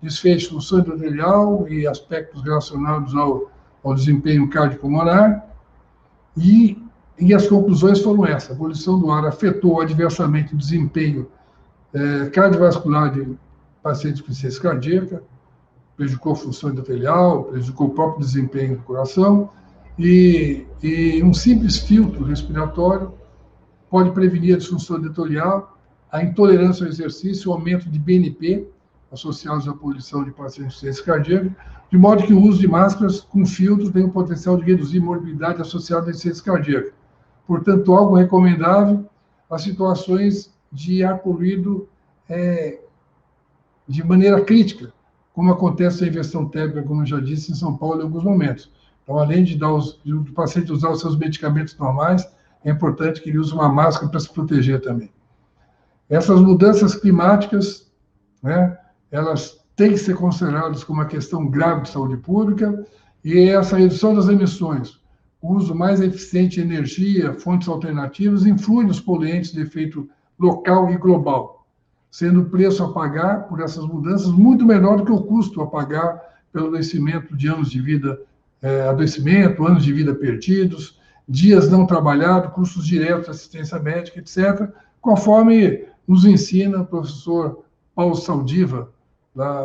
Desfecho no sonho endotelial e aspectos relacionados ao desempenho cardiopulmonar. E as conclusões foram essas. A poluição do ar afetou adversamente o desempenho cardiovascular de pacientes com insuficiência cardíaca, prejudicou a função endotelial, prejudicou o próprio desempenho do coração, e um simples filtro respiratório pode prevenir a disfunção endotelial, a intolerância ao exercício, o aumento de BNP, associados à poluição de pacientes com insuficiência cardíaca, de modo que o uso de máscaras com filtros tem o potencial de reduzir morbidade associada à insuficiência cardíaca. Portanto, algo recomendável às situações de ar poluído de maneira crítica, como acontece na inversão térmica, como eu já disse, em São Paulo em alguns momentos. Então, além de o paciente usar os seus medicamentos normais, é importante que ele use uma máscara para se proteger também. Essas mudanças climáticas, né, elas têm que ser consideradas como uma questão grave de saúde pública, e essa redução das emissões, o uso mais eficiente de energia, fontes alternativas, influi nos poluentes de efeito local e global, sendo o preço a pagar por essas mudanças muito menor do que o custo a pagar pelo adoecimento de anos de vida, anos de vida perdidos, dias não trabalhados, custos diretos de assistência médica, etc., conforme nos ensina o professor Paulo Saldiva,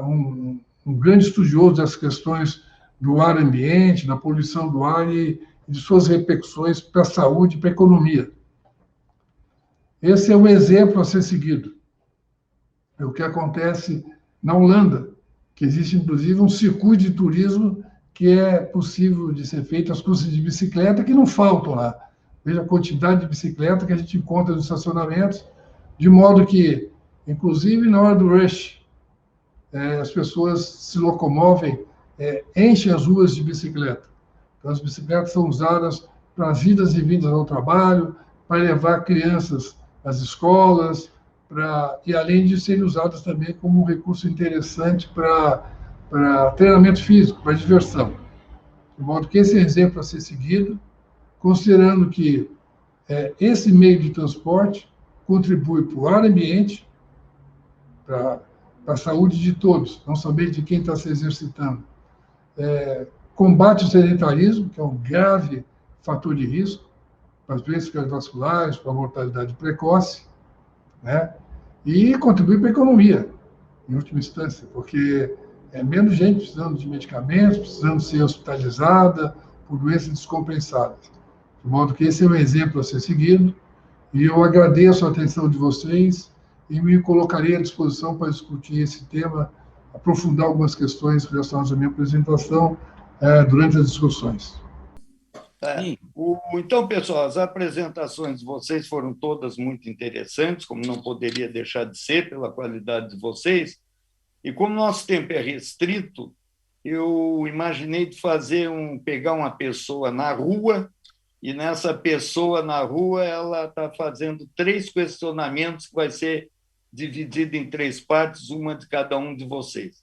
um grande estudioso das questões do ar ambiente, da poluição do ar e de suas repercussões para a saúde e para a economia. Esse é um exemplo a ser seguido. É o que acontece na Holanda, que existe, inclusive, um circuito de turismo que é possível de ser feito às custas de bicicleta, que não faltam lá. Veja a quantidade de bicicleta que a gente encontra nos estacionamentos, de modo que, inclusive, na hora do rush, as pessoas se locomovem, enchem as ruas de bicicleta. Então, as bicicletas são usadas para as idas e vindas ao trabalho, para levar crianças às escolas, e além de serem usadas também como um recurso interessante para treinamento físico, para diversão. De modo que esse é um exemplo a ser seguido, considerando que esse meio de transporte contribui para o ar ambiente, para a saúde de todos, não somente de quem está se exercitando. Combate o sedentarismo, que é um grave fator de risco para as doenças cardiovasculares, para a mortalidade precoce, né? E contribui para a economia, em última instância, porque é menos gente precisando de medicamentos, precisando ser hospitalizada por doenças descompensadas. De modo que esse é um exemplo a ser seguido, e eu agradeço a atenção de vocês e me colocarei à disposição para discutir esse tema, aprofundar algumas questões relacionadas à minha apresentação durante as discussões. Então, pessoal, as apresentações de vocês foram todas muito interessantes, como não poderia deixar de ser pela qualidade de vocês. E como nosso tempo é restrito, eu imaginei de pegar uma pessoa na rua, e nessa pessoa na rua ela está fazendo 3 questionamentos que vai ser dividido em 3 partes, uma de cada um de vocês.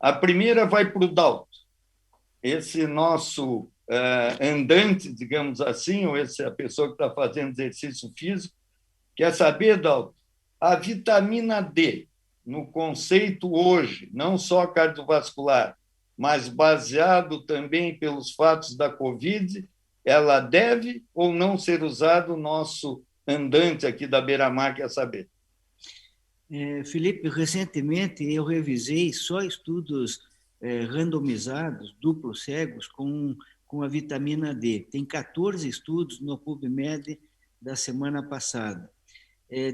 A primeira vai para o Dalton, esse nosso andante, digamos assim, ou essa pessoa que está fazendo exercício físico. Quer saber, Dalton? A vitamina D, no conceito hoje, não só cardiovascular, mas baseado também pelos fatos da Covid, ela deve ou não ser usada o nosso andante aqui da Beira-Mar, quer saber? Felipe, recentemente eu revisei só estudos randomizados, duplos cegos, com a vitamina D. Tem 14 estudos no PubMed da semana passada.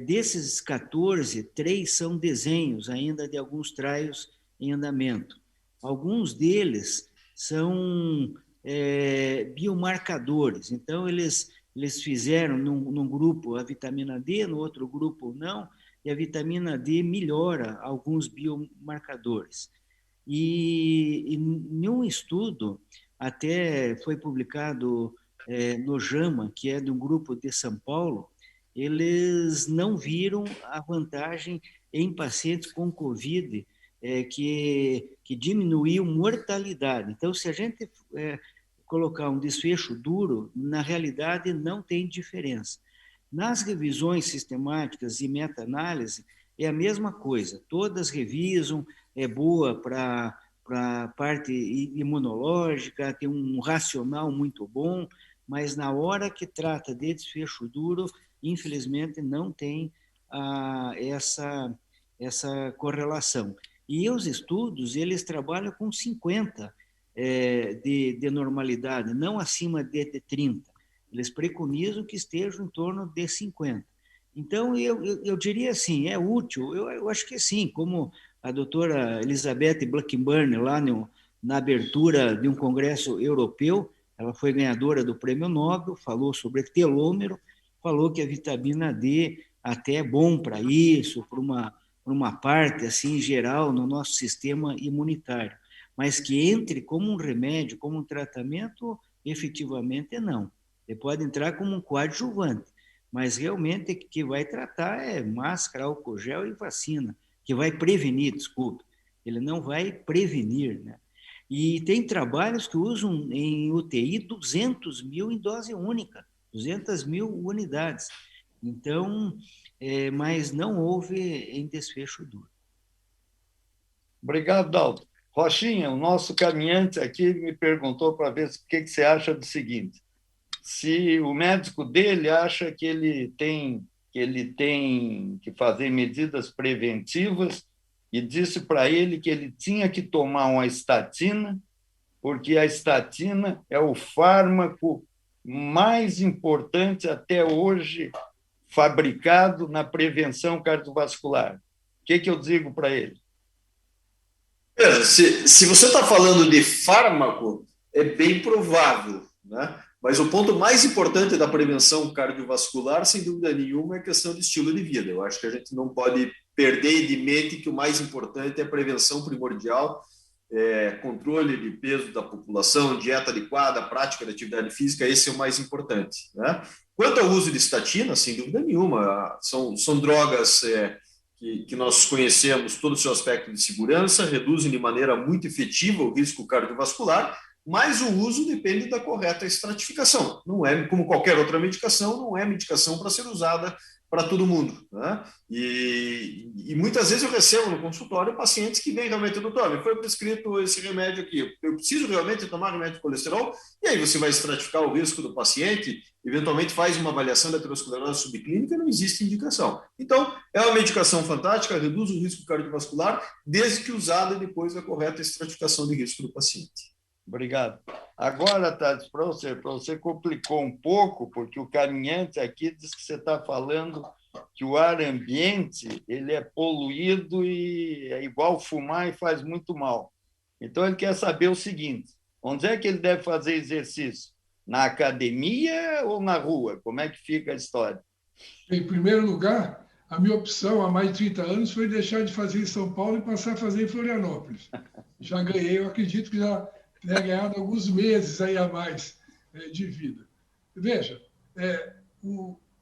Desses 14, 3 são desenhos ainda de alguns trials em andamento. Alguns deles são biomarcadores. Então, eles fizeram num grupo a vitamina D, no outro grupo não, e a vitamina D melhora alguns biomarcadores. E num estudo, até foi publicado no JAMA, que é de um grupo de São Paulo, eles não viram a vantagem em pacientes com Covid, que diminuiu mortalidade. Então, se a gente colocar um desfecho duro, na realidade não tem diferença. Nas revisões sistemáticas e meta-análise, é a mesma coisa. Todas revisam, é boa para a parte imunológica, tem um racional muito bom, mas na hora que trata de desfecho duro, infelizmente não tem essa correlação. E os estudos, eles trabalham com 50 de normalidade, não acima de 30. Eles preconizam que estejam em torno de 50. Então, eu diria assim, é útil, eu acho que sim, como a doutora Elizabeth Blackburn, lá na abertura de um congresso europeu, ela foi ganhadora do Prêmio Nobel, falou sobre telômero, falou que a vitamina D até é bom para isso, para uma parte assim geral no nosso sistema imunitário, mas que entre como um remédio, como um tratamento, efetivamente não. Ele pode entrar como um coadjuvante, mas realmente o que vai tratar é máscara, álcool gel e vacina, que vai prevenir, desculpe. ele não vai prevenir, né? E tem trabalhos que usam em UTI 200 mil em dose única, 200 mil unidades. Então, mas não houve em desfecho duro. Obrigado, Dalton. Rochinha, o nosso caminhante aqui me perguntou para ver o que você acha do seguinte: se o médico dele acha que ele tem que fazer medidas preventivas e disse para ele que ele tinha que tomar uma estatina, porque a estatina é o fármaco mais importante até hoje fabricado na prevenção cardiovascular. O que eu digo para ele? Se você está falando de fármaco, é bem provável, né? Mas o ponto mais importante da prevenção cardiovascular, sem dúvida nenhuma, é a questão de estilo de vida. Eu acho que a gente não pode perder de mente que o mais importante é a prevenção primordial, controle de peso da população, dieta adequada, prática de atividade física, esse é o mais importante, né? Quanto ao uso de estatina, sem dúvida nenhuma, são drogas que nós conhecemos todo o seu aspecto de segurança, reduzem de maneira muito efetiva o risco cardiovascular, mas o uso depende da correta estratificação. Não é, como qualquer outra medicação, não é medicação para ser usada para todo mundo, né? E muitas vezes eu recebo no consultório pacientes que vêm realmente, doutor, me foi prescrito esse remédio aqui, eu preciso realmente tomar remédio de colesterol, e aí você vai estratificar o risco do paciente, eventualmente faz uma avaliação da aterosclerose subclínica, não existe indicação. Então, é uma medicação fantástica, reduz o risco cardiovascular, desde que usada depois da correta estratificação de risco do paciente. Obrigado. Agora, Tati, para você complicou um pouco, porque o caminhante aqui diz que você está falando que o ar ambiente ele é poluído e é igual fumar e faz muito mal. Então, ele quer saber o seguinte: onde é que ele deve fazer exercício? Na academia ou na rua? Como é que fica a história? Em primeiro lugar, a minha opção há mais de 30 anos foi deixar de fazer em São Paulo e passar a fazer em Florianópolis. Já ganhei, eu acredito que já tenha ganhado alguns meses aí a mais de vida. Veja,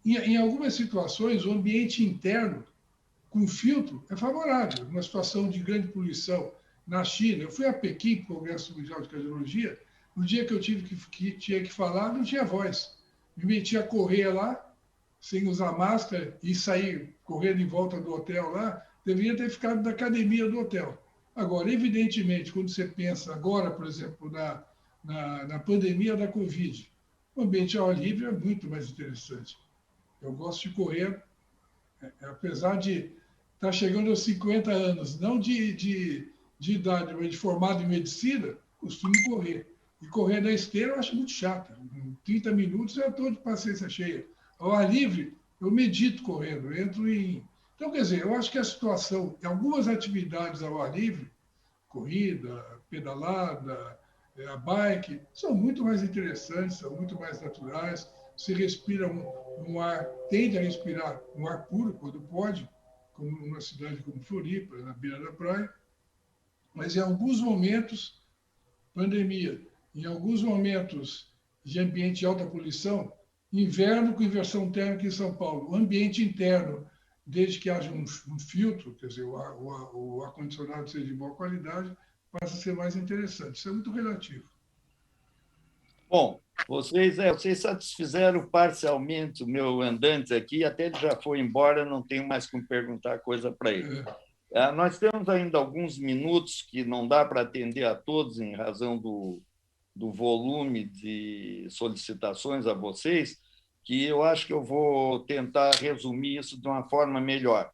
em algumas situações, o ambiente interno com filtro é favorável, numa situação de grande poluição. Na China, eu fui a Pequim, para o Congresso Mundial de Cardiologia, no dia que eu tinha que falar, não tinha voz. Me meti a correr lá, sem usar máscara, e sair correndo em volta do hotel lá, deveria ter ficado na academia do hotel. Agora, evidentemente, quando você pensa agora, por exemplo, na pandemia da Covid, o ambiente ao ar livre é muito mais interessante. Eu gosto de correr, apesar de estar chegando aos 50 anos, não de idade, mas de formado em medicina, costumo correr. E correr na esteira eu acho muito chato. Em 30 minutos eu estou de paciência cheia. Ao ar livre, eu medito correndo, entro em... Então, quer dizer, eu acho que a situação, em algumas atividades ao ar livre, corrida, pedalada, a bike, são muito mais interessantes, são muito mais naturais. Você respira um ar, tende a respirar um ar puro quando pode, como numa cidade como Floripa, na beira da praia. Mas em alguns momentos, pandemia, em alguns momentos de ambiente de alta poluição, inverno com inversão térmica em São Paulo, o ambiente interno, desde que haja um filtro, quer dizer, o ar-condicionado seja de boa qualidade, passa a ser mais interessante. Isso é muito relativo. Bom, vocês satisfizeram parcialmente o meu andante aqui, até ele já foi embora, não tenho mais como perguntar coisa para ele. Nós temos ainda alguns minutos que não dá para atender a todos em razão do volume de solicitações a vocês, que eu acho que eu vou tentar resumir isso de uma forma melhor.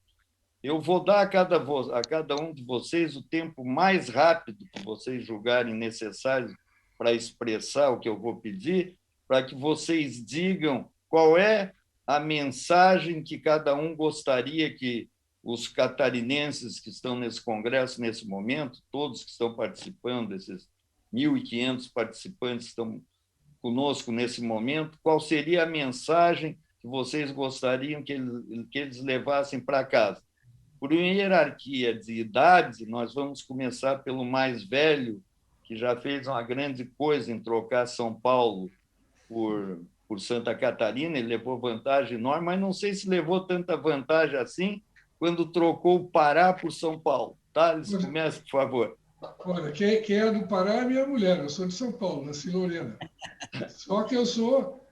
Eu vou dar a cada um de vocês o tempo mais rápido que vocês julgarem necessário para expressar o que eu vou pedir, para que vocês digam qual é a mensagem que cada um gostaria que os catarinenses que estão nesse congresso nesse momento, todos que estão participando, esses 1.500 participantes que estão conosco nesse momento, qual seria a mensagem que vocês gostariam que eles levassem para casa? Por uma hierarquia de idade, nós vamos começar pelo mais velho, que já fez uma grande coisa em trocar São Paulo por Santa Catarina, ele levou vantagem enorme, mas não sei se levou tanta vantagem assim quando trocou o Pará por São Paulo. Thales, comece, por favor. Olha, quem é do Pará é minha mulher, eu sou de São Paulo, nasci em Lorena. Só que eu sou,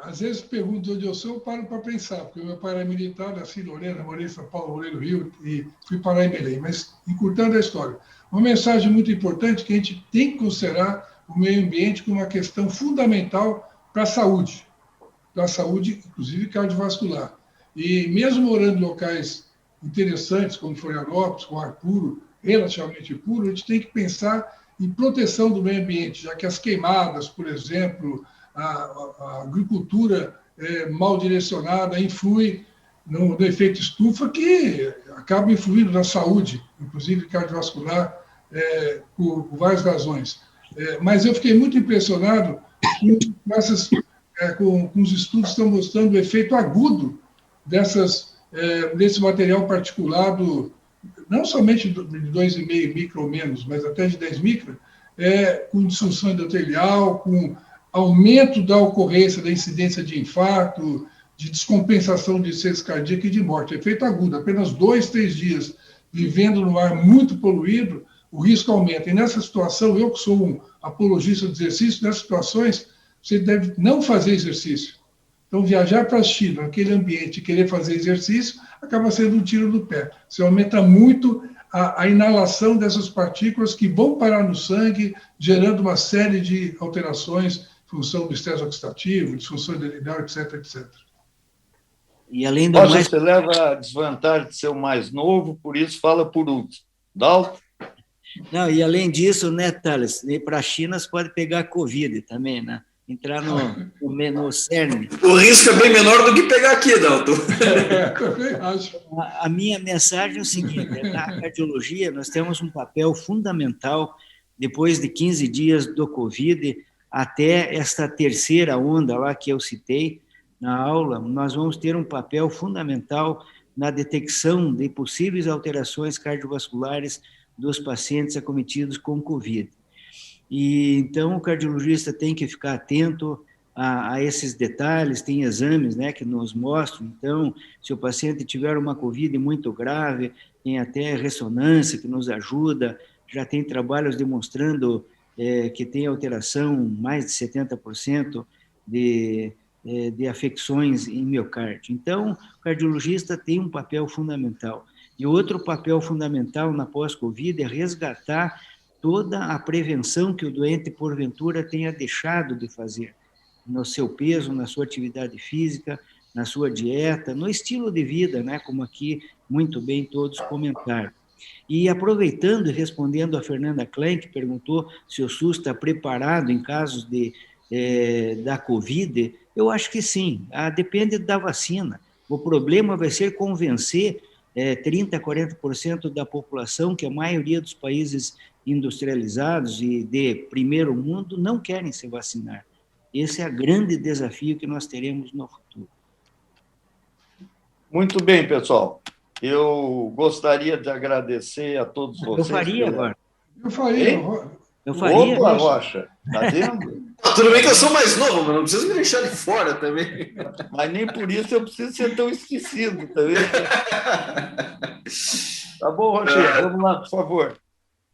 às vezes pergunto onde eu sou, eu paro para pensar, porque meu pai era militar, nasci em Lorena, morei em São Paulo, morei no Rio e fui parar em Belém. Mas, encurtando a história, uma mensagem muito importante que a gente tem que considerar o meio ambiente como uma questão fundamental para a saúde, inclusive cardiovascular. E mesmo morando em locais interessantes, como Florianópolis, com ar puro, relativamente puro, a gente tem que pensar em proteção do meio ambiente, já que as queimadas, por exemplo, a agricultura mal direcionada influi no efeito estufa, que acaba influindo na saúde, inclusive cardiovascular, por várias razões. Mas eu fiquei muito impressionado com os estudos que estão mostrando o efeito agudo desse material particulado, não somente de 2,5 micro ou menos, mas até de 10 micro, com disfunção endotelial, com aumento da ocorrência da incidência de infarto, de descompensação de insuficiência cardíaca e de morte. Efeito agudo, apenas 2, 3 dias vivendo no ar muito poluído, o risco aumenta. E nessa situação, eu que sou um apologista do exercício, nessas situações, você deve não fazer exercício. Então, viajar para a China, naquele ambiente, querer fazer exercício, acaba sendo um tiro no pé. Você aumenta muito a inalação dessas partículas que vão parar no sangue, gerando uma série de alterações em função do estresse oxidativo, disfunção endotelial, etc, etc. E além do Rocha, mais... você leva a desvantagem de ser o mais novo, por isso fala por último. Dalton? Não, e além disso, né, Thales, para a China você pode pegar Covid também, né? Entrar no CERN. O risco é bem menor do que pegar aqui, Dalton. Também acho. A minha mensagem é o seguinte: na cardiologia, nós temos um papel fundamental, depois de 15 dias do Covid, até esta terceira onda lá que eu citei na aula, nós vamos ter um papel fundamental na detecção de possíveis alterações cardiovasculares dos pacientes acometidos com Covid. E, então, o cardiologista tem que ficar atento a esses detalhes, tem exames, né, que nos mostram. Então, se o paciente tiver uma COVID muito grave, tem até ressonância que nos ajuda, já tem trabalhos demonstrando que tem alteração, mais de 70% de afecções em miocárdio. Então, o cardiologista tem um papel fundamental. E outro papel fundamental na pós-Covid é resgatar toda a prevenção que o doente, porventura, tenha deixado de fazer no seu peso, na sua atividade física, na sua dieta, no estilo de vida, né, como aqui muito bem todos comentaram. E aproveitando e respondendo a Fernanda Klein, que perguntou se o SUS está preparado em casos da Covid, eu acho que sim, depende da vacina. O problema vai ser convencer 30%, 40% da população, que a maioria dos países industrializados e de primeiro mundo não querem se vacinar. Esse é o grande desafio que nós teremos no futuro. Muito bem, pessoal. Eu gostaria de agradecer a todos vocês. Eu faria agora. Eu faria. Opa, Rocha, tá vendo? Tudo bem que eu sou mais novo, mas não precisa me deixar de fora também. Mas nem por isso eu preciso ser tão esquecido, tá vendo? Tá bom, Rocha, vamos lá, por favor.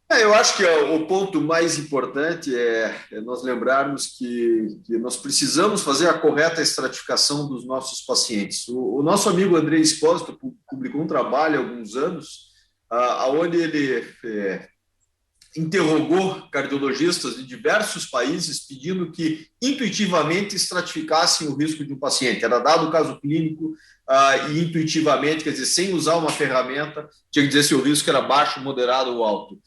Eu acho que o ponto mais importante é nós lembrarmos que nós precisamos fazer a correta estratificação dos nossos pacientes. O nosso amigo André Espósito publicou um trabalho há alguns anos, onde ele interrogou cardiologistas de diversos países pedindo que intuitivamente estratificassem o risco de um paciente. Era dado o caso clínico e intuitivamente, quer dizer, sem usar uma ferramenta, tinha que dizer se o risco era baixo, moderado ou alto.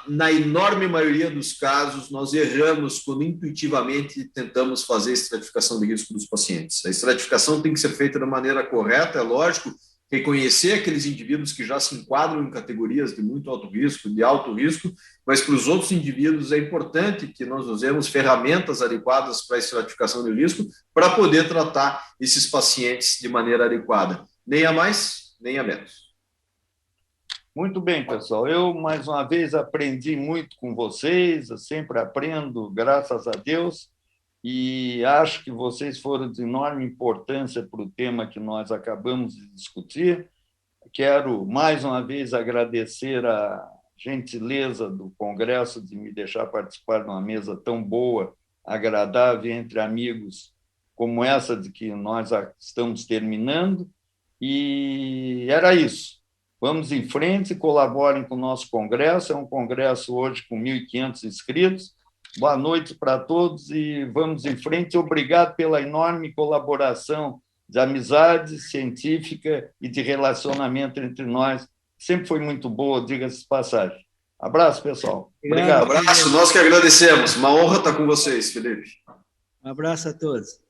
Na enorme maioria dos casos, nós erramos quando intuitivamente tentamos fazer a estratificação de risco dos pacientes. A estratificação tem que ser feita da maneira correta, é lógico, reconhecer aqueles indivíduos que já se enquadram em categorias de muito alto risco, de alto risco, mas para os outros indivíduos é importante que nós usemos ferramentas adequadas para a estratificação de risco para poder tratar esses pacientes de maneira adequada. Nem a mais, nem a menos. Muito bem, pessoal. Eu, mais uma vez, aprendi muito com vocês, eu sempre aprendo, graças a Deus, e acho que vocês foram de enorme importância para o tema que nós acabamos de discutir, quero, mais uma vez, agradecer a gentileza do Congresso de me deixar participar de uma mesa tão boa, agradável, entre amigos como essa de que nós estamos terminando, e era isso. Vamos em frente, colaborem com o nosso Congresso, é um Congresso hoje com 1.500 inscritos. Boa noite para todos e vamos em frente. Obrigado pela enorme colaboração de amizade científica e de relacionamento entre nós. Sempre foi muito boa, diga-se de passagem. Abraço, pessoal. Obrigado. Um abraço, nós que agradecemos. Uma honra estar com vocês, Felipe. Um abraço a todos.